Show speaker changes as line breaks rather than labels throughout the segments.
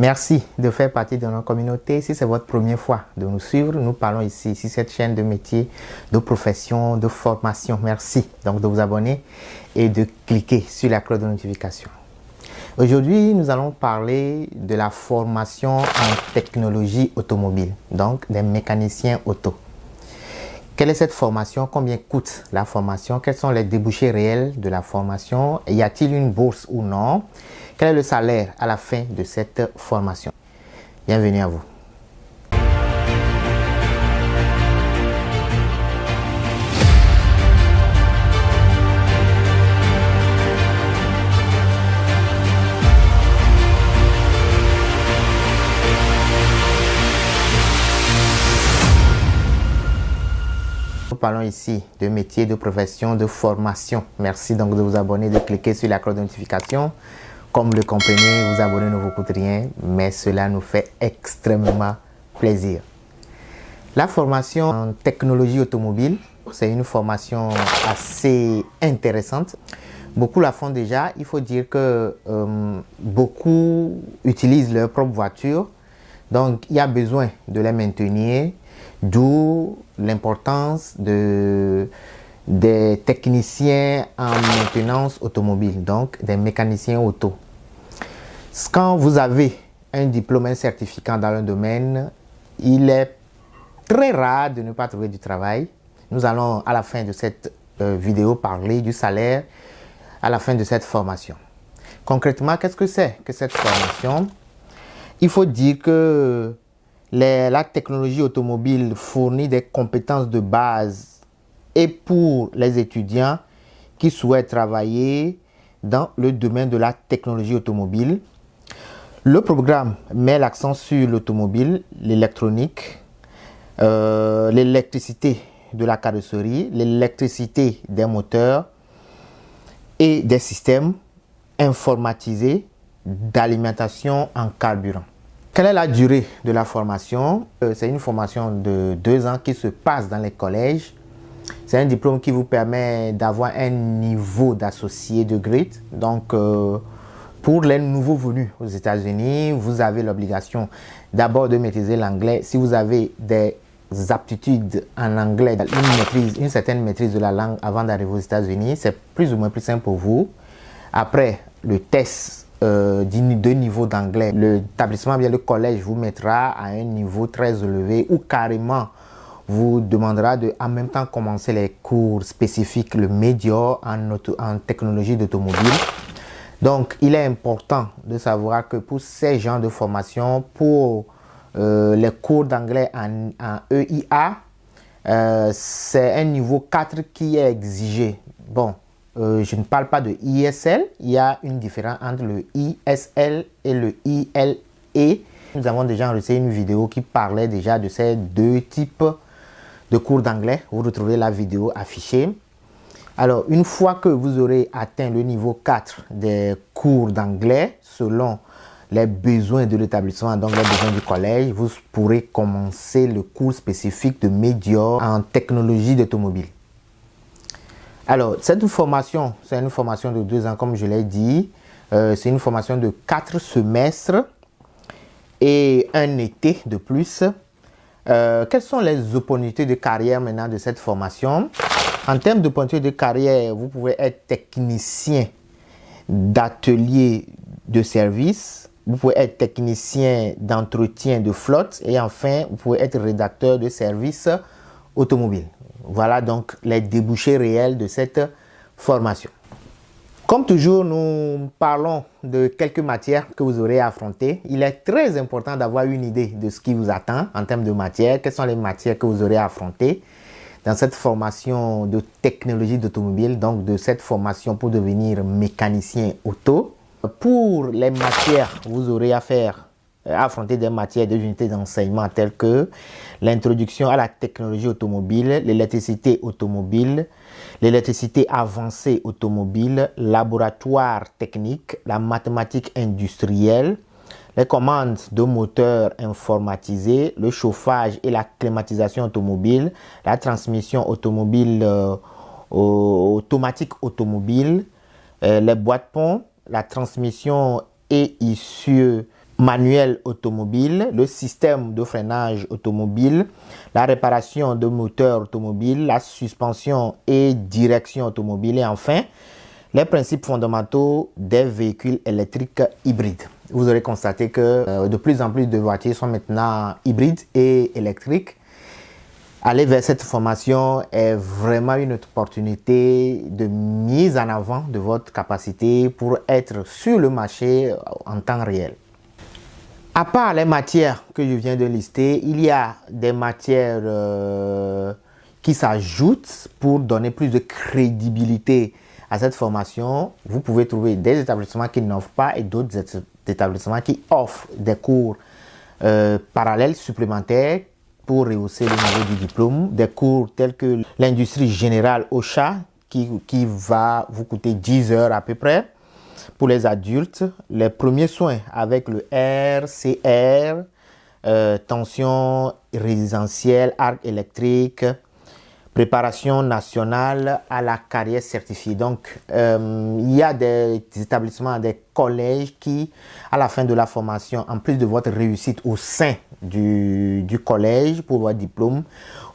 Merci de faire partie de notre communauté. Si c'est votre première fois de nous suivre, nous parlons ici sur cette chaîne de métiers, de profession, de formation. Merci donc de vous abonner et de cliquer sur la cloche de notification. Aujourd'hui, nous allons parler de la formation en technologie automobile, donc des mécaniciens auto. Quelle est cette formation? Combien coûte la formation? Quels sont les débouchés réels de la formation? Y a-t-il une bourse ou non? Quel est le salaire à la fin de cette formation? Bienvenue à vous. Nous parlons ici de métier, de profession, de formation. Merci donc de vous abonner, de cliquer sur la cloche de notification. Comme vous le comprenez, vous abonner ne vous coûte rien, mais cela nous fait extrêmement plaisir. La formation en technologie automobile, c'est une formation assez intéressante. Beaucoup la font déjà. Il faut dire que beaucoup utilisent leur propre voiture. Donc, il y a besoin de les maintenir. D'où l'importance des techniciens en maintenance automobile, donc des mécaniciens auto. Quand vous avez un diplôme, un certificat dans un domaine, il est très rare de ne pas trouver du travail. Nous allons à la fin de cette vidéo parler du salaire à la fin de cette formation. Concrètement, qu'est-ce que c'est que cette formation? Il faut dire que la technologie automobile fournit des compétences de base et pour les étudiants qui souhaitent travailler dans le domaine de la technologie automobile. Le programme met l'accent sur l'automobile, l'électronique, l'électricité de la carrosserie, l'électricité des moteurs et des systèmes informatisés d'alimentation en carburant. Quelle est la durée de la formation? C'est une formation de 2 ans qui se passe dans les collèges. C'est un diplôme qui vous permet d'avoir un niveau d'associé de grade. Donc, pour les nouveaux venus aux États-Unis, vous avez l'obligation d'abord de maîtriser l'anglais. Si vous avez des aptitudes en anglais, une certaine maîtrise de la langue avant d'arriver aux États-Unis, c'est plus ou moins plus simple pour vous. Après, le test de niveau d'anglais, l'établissement, bien le collège vous mettra à un niveau très élevé ou carrément vous demandera de en même temps commencer les cours spécifiques, le médior en technologie d'automobile. Donc, il est important de savoir que pour ces genres de formation, pour les cours d'anglais en EIA, c'est un niveau 4 qui est exigé. Bon, je ne parle pas de ISL, il y a une différence entre le ISL et le ILE. Nous avons déjà enregistré une vidéo qui parlait déjà de ces deux types de cours d'anglais. Vous retrouvez la vidéo affichée. Alors, une fois que vous aurez atteint le niveau 4 des cours d'anglais, selon les besoins de l'établissement, donc les besoins du collège, vous pourrez commencer le cours spécifique de médior en technologie d'automobile. Alors, cette formation, c'est une formation de 2 ans, comme je l'ai dit. C'est une formation de 4 semestres et un été de plus. Quelles sont les opportunités de carrière maintenant de cette formation? En termes d'opportunités de carrière, vous pouvez être technicien d'atelier de service. Vous pouvez être technicien d'entretien de flotte. Et enfin, vous pouvez être rédacteur de services automobiles. Voilà donc les débouchés réels de cette formation. Comme toujours, nous parlons de quelques matières que vous aurez à affronter. Il est très important d'avoir une idée de ce qui vous attend en termes de matières. Quelles sont les matières que vous aurez à affronter dans cette formation de technologie d'automobile, donc de cette formation pour devenir mécanicien auto. Pour les matières, vous aurez à affronter des matières, des unités d'enseignement telles que l'introduction à la technologie automobile, l'électricité automobile, l'électricité avancée automobile, laboratoire technique, la mathématique industrielle, les commandes de moteurs informatisés, le chauffage et la climatisation automobile, la transmission automobile automatique automobile, les boîtes-ponts, la transmission et essieux manuel automobile, le système de freinage automobile, la réparation de moteurs automobiles, la suspension et direction automobile et enfin, les principes fondamentaux des véhicules électriques hybrides. Vous aurez constaté que de plus en plus de voitures sont maintenant hybrides et électriques. Aller vers cette formation est vraiment une opportunité de mise en avant de votre capacité pour être sur le marché en temps réel. À part les matières que je viens de lister, il y a des matières qui s'ajoutent pour donner plus de crédibilité à cette formation. Vous pouvez trouver des établissements qui n'offrent pas et d'autres établissements qui offrent des cours parallèles supplémentaires pour rehausser le niveau du diplôme. Des cours tels que l'industrie générale OSHA qui va vous coûter 10 heures à peu près. Pour les adultes, les premiers soins avec le RCR, tension résidentielle, arc électrique, préparation nationale à la carrière certifiée. Donc, il y a des établissements, des collèges qui, à la fin de la formation, en plus de votre réussite au sein du collège pour votre diplôme,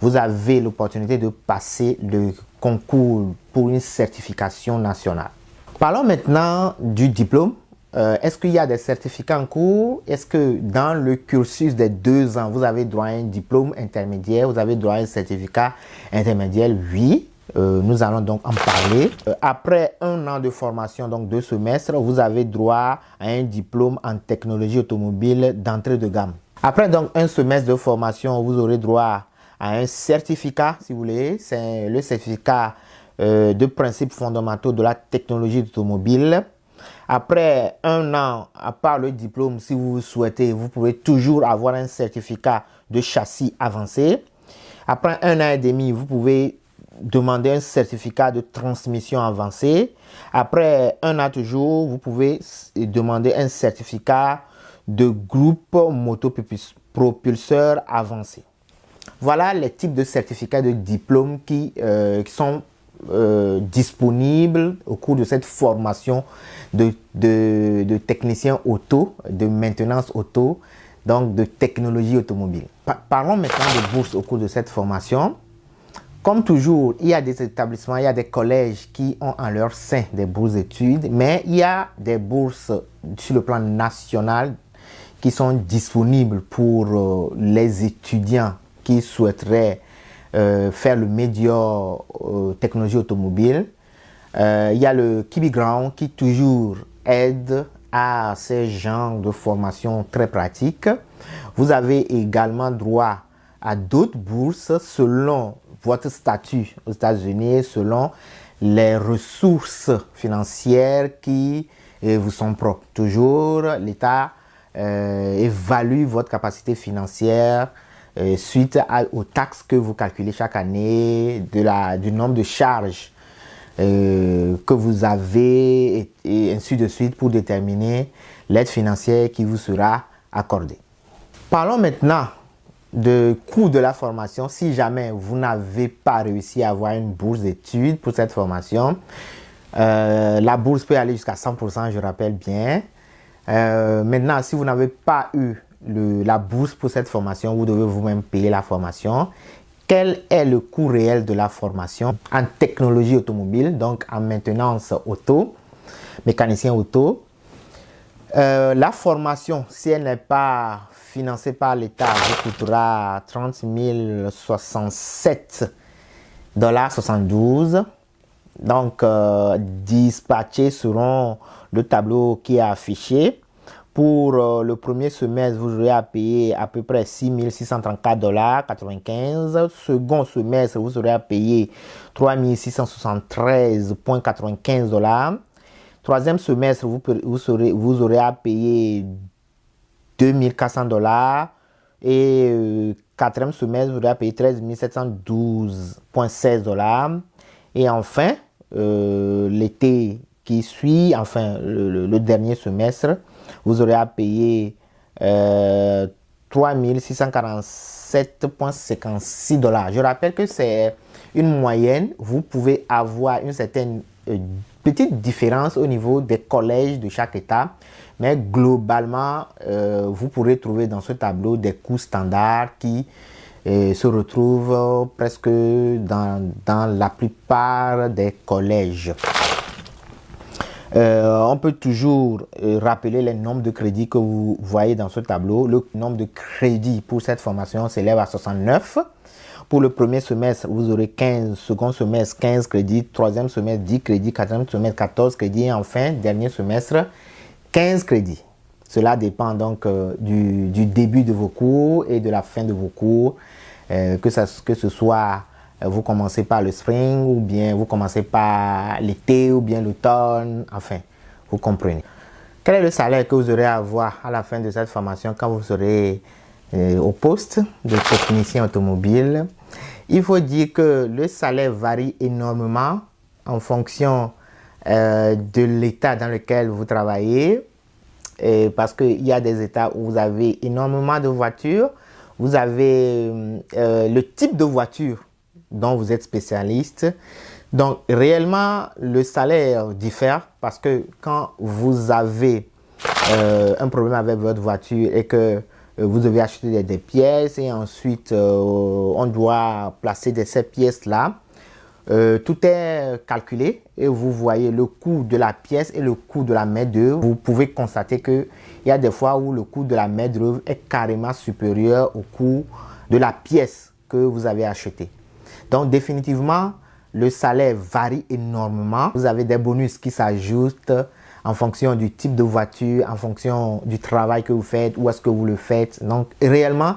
vous avez l'opportunité de passer le concours pour une certification nationale. Parlons maintenant du diplôme. Est-ce qu'il y a des certificats en cours? Est-ce que dans le cursus des 2 ans, vous avez droit à un diplôme intermédiaire? Vous avez droit à un certificat intermédiaire? Oui, nous allons donc en parler. Après 1 an de formation, donc 2 semestres, vous avez droit à un diplôme en technologie automobile d'entrée de gamme. Après donc 1 semestre de formation, vous aurez droit à un certificat, si vous voulez. C'est le certificat de principes fondamentaux de la technologie automobile. Après 1 an, à part le diplôme, si vous souhaitez, vous pouvez toujours avoir un certificat de châssis avancé. Après 1 an et demi, vous pouvez demander un certificat de transmission avancée. Après 1 an toujours, vous pouvez demander un certificat de groupe motopropulseur avancé. Voilà les types de certificats de diplôme qui sont disponibles au cours de cette formation de technicien auto, de maintenance auto, donc de technologie automobile. Parlons maintenant de bourses au cours de cette formation. Comme toujours, il y a des établissements, il y a des collèges qui ont en leur sein des bourses d'études, mais il y a des bourses sur le plan national qui sont disponibles pour les étudiants qui souhaiteraient faire le médior technologie automobile. Il y a le Kibi Ground qui toujours aide à ces genres de formation très pratiques. Vous avez également droit à d'autres bourses selon votre statut aux États-Unis, selon les ressources financières qui vous sont propres. Toujours, l'État évalue votre capacité financière suite aux taxes que vous calculez chaque année, du nombre de charges que vous avez et ainsi de suite pour déterminer l'aide financière qui vous sera accordée. Parlons maintenant de coût de la formation. Si jamais vous n'avez pas réussi à avoir une bourse d'études pour cette formation, la bourse peut aller jusqu'à 100%, je rappelle bien. Maintenant, si vous n'avez pas eu la bourse pour cette formation, vous devez vous-même payer la formation. Quel est le coût réel de la formation en technologie automobile, donc en maintenance auto, mécanicien auto? La formation, si elle n'est pas financée par l'État, vous coûtera 30 067,72 $. Donc, dispatchés seront le tableau qui est affiché. Pour le premier semestre, vous aurez à payer à peu près 6 634,95 $. Second semestre, vous aurez à payer 3 673,95 $. Troisième semestre, vous aurez à payer 2 400 $. Et quatrième semestre, vous aurez à payer 13 712,16 $. Et enfin, l'été qui suit, enfin le dernier semestre, vous aurez à payer 3 647,56 $. Je rappelle que c'est une moyenne. Vous pouvez avoir une certaine petite différence au niveau des collèges de chaque État. Mais globalement, vous pourrez trouver dans ce tableau des coûts standards qui se retrouvent presque dans la plupart des collèges. On peut toujours rappeler les nombres de crédits que vous voyez dans ce tableau. Le nombre de crédits pour cette formation s'élève à 69. Pour le premier semestre, vous aurez 15, second semestre 15 crédits, troisième semestre 10 crédits, quatrième semestre 14 crédits et enfin, dernier semestre 15 crédits. Cela dépend donc du début de vos cours et de la fin de vos cours, que ce soit vous commencez par le spring ou bien vous commencez par l'été ou bien l'automne, enfin, vous comprenez. Quel est le salaire que vous aurez à avoir à la fin de cette formation quand vous serez au poste de technicien automobile? Il faut dire que le salaire varie énormément en fonction de l'état dans lequel vous travaillez, parce qu'il y a des états où vous avez énormément de voitures, vous avez le type de voiture dont vous êtes spécialiste. Donc réellement le salaire diffère parce que quand vous avez un problème avec votre voiture et que vous devez acheter des pièces et ensuite on doit placer ces pièces-là. Tout est calculé et vous voyez le coût de la pièce et le coût de la main-d'œuvre. Vous pouvez constater qu'il y a des fois où le coût de la main-d'œuvre est carrément supérieur au coût de la pièce que vous avez achetée. Donc définitivement, le salaire varie énormément. Vous avez des bonus qui s'ajoutent en fonction du type de voiture, en fonction du travail que vous faites, où est-ce que vous le faites. Donc réellement,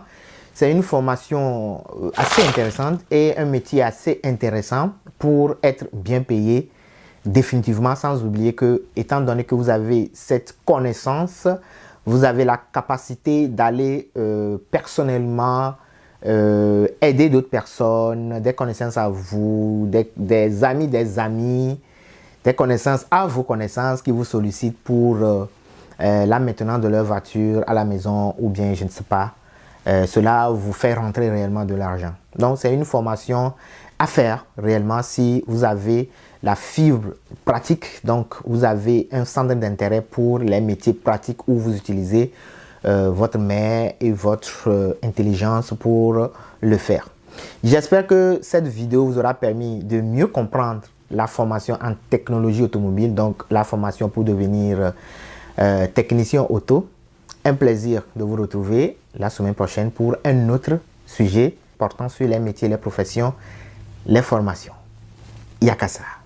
c'est une formation assez intéressante et un métier assez intéressant pour être bien payé définitivement, sans oublier que, étant donné que vous avez cette connaissance, vous avez la capacité d'aller personnellement aider d'autres personnes, des connaissances à vous, des amis, des connaissances à vos connaissances qui vous sollicitent pour la maintenance de leur voiture à la maison ou bien je ne sais pas. Cela vous fait rentrer réellement de l'argent. Donc c'est une formation à faire réellement si vous avez la fibre pratique. Donc vous avez un centre d'intérêt pour les métiers pratiques où vous utilisez votre main et votre intelligence pour le faire. J'espère que cette vidéo vous aura permis de mieux comprendre la formation en technologie automobile, donc la formation pour devenir technicien auto. Un plaisir de vous retrouver la semaine prochaine pour un autre sujet portant sur les métiers, les professions, les formations. Yakasa.